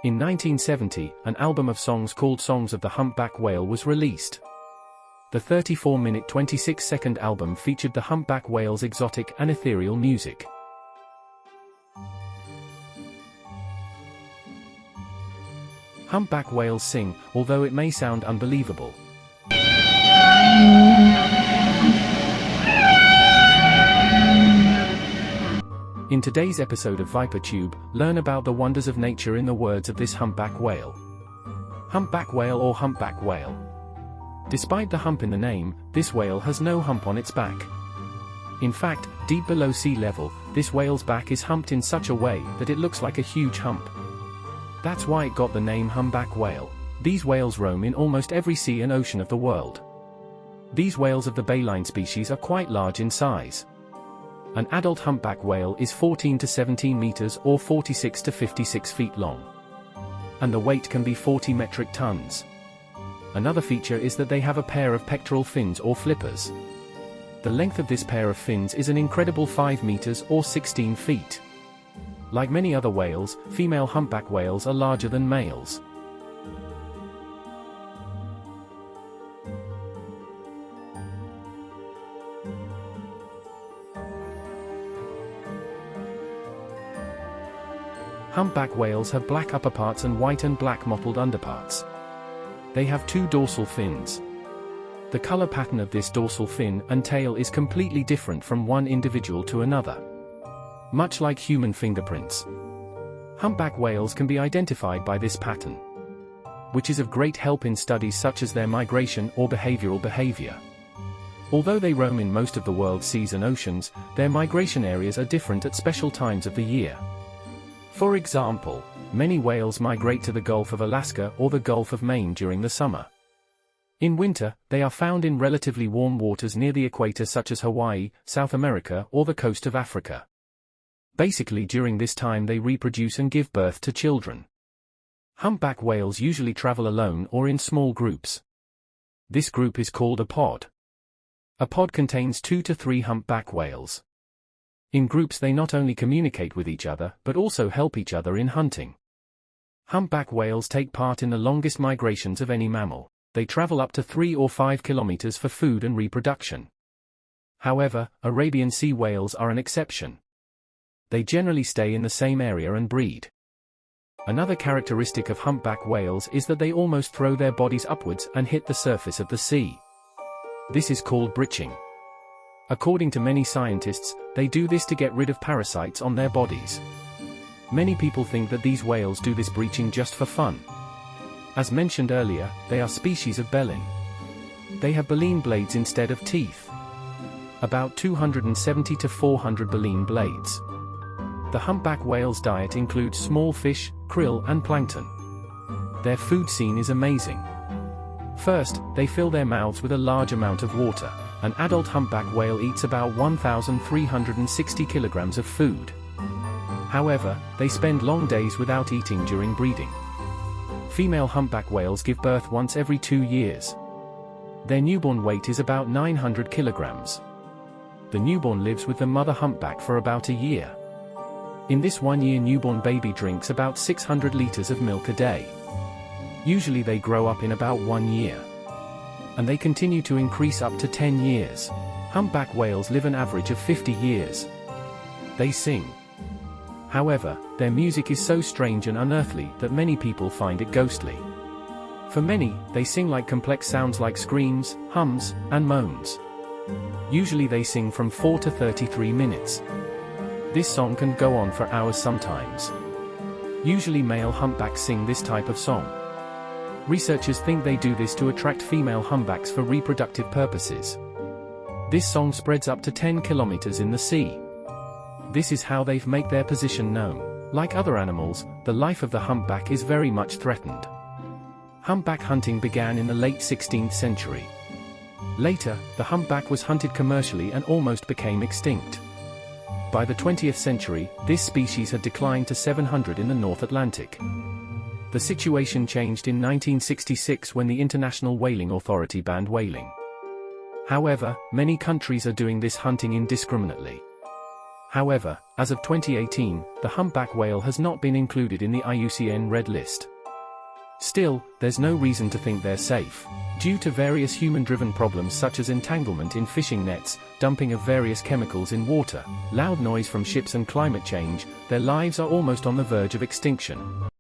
In 1970, an album of songs called Songs of the Humpback Whale was released. The 34-minute 26-second album featured the humpback whale's exotic and ethereal music. Humpback whales sing, although it may sound unbelievable. In today's episode of ViperTube, learn about the wonders of nature in the words of this humpback whale. Humpback whale or humpback whale. Despite the hump in the name, this whale has no hump on its back. In fact, deep below sea level, this whale's back is humped in such a way that it looks like a huge hump. That's why it got the name humpback whale. These whales roam in almost every sea and ocean of the world. These whales of the baleen species are quite large in size. An adult humpback whale is 14 to 17 meters or 46 to 56 feet long. And the weight can be 40 metric tons. Another feature is that they have a pair of pectoral fins or flippers. The length of this pair of fins is an incredible 5 meters or 16 feet. Like many other whales, female humpback whales are larger than males. Humpback whales have black upperparts and white and black mottled underparts. They have 2 dorsal fins. The color pattern of this dorsal fin and tail is completely different from one individual to another. Much like human fingerprints. Humpback whales can be identified by this pattern, which is of great help in studies such as their migration or behavioral behavior. Although they roam in most of the world's seas and oceans, their migration areas are different at special times of the year. For example, many whales migrate to the Gulf of Alaska or the Gulf of Maine during the summer. In winter, they are found in relatively warm waters near the equator such as Hawaii, South America or the coast of Africa. Basically during this time they reproduce and give birth to children. Humpback whales usually travel alone or in small groups. This group is called a pod. A pod contains 2 to 3 humpback whales. In groups they not only communicate with each other but also help each other in hunting. Humpback whales take part in the longest migrations of any mammal. They travel up to 3 or 5 kilometers for food and reproduction. However, Arabian sea whales are an exception. They generally stay in the same area and breed. Another characteristic of humpback whales is that they almost throw their bodies upwards and hit the surface of the sea. This is called breaching. According to many scientists, they do this to get rid of parasites on their bodies. Many people think that these whales do this breaching just for fun. As mentioned earlier, they are species of baleen. They have baleen blades instead of teeth. About 270 to 400 baleen blades. The humpback whale's diet includes small fish, krill and plankton. Their food scene is amazing. First, they fill their mouths with a large amount of water. An adult humpback whale eats about 1,360 kilograms of food. However, they spend long days without eating during breeding. Female humpback whales give birth once every 2 years. Their newborn weight is about 900 kilograms. The newborn lives with the mother humpback for about a year. In this 1-year newborn baby drinks about 600 liters of milk a day. Usually they grow up in about 1 year. And they continue to increase up to 10 years. Humpback whales live an average of 50 years. They sing. However, their music is so strange and unearthly that many people find it ghostly. For many, they sing like complex sounds like screams, hums, and moans. Usually they sing from 4 to 33 minutes. This song can go on for hours sometimes. Usually male humpbacks sing this type of song. Researchers think they do this to attract female humpbacks for reproductive purposes. This song spreads up to 10 kilometers in the sea. This is how they make their position known. Like other animals, the life of the humpback is very much threatened. Humpback hunting began in the late 16th century. Later, the humpback was hunted commercially and almost became extinct. By the 20th century, this species had declined to 700 in the North Atlantic. The situation changed in 1966 when the International Whaling Authority banned whaling. However, many countries are doing this hunting indiscriminately. However, as of 2018, the humpback whale has not been included in the IUCN Red List. Still, there's no reason to think they're safe. Due to various human-driven problems such as entanglement in fishing nets, dumping of various chemicals in water, loud noise from ships and climate change, their lives are almost on the verge of extinction.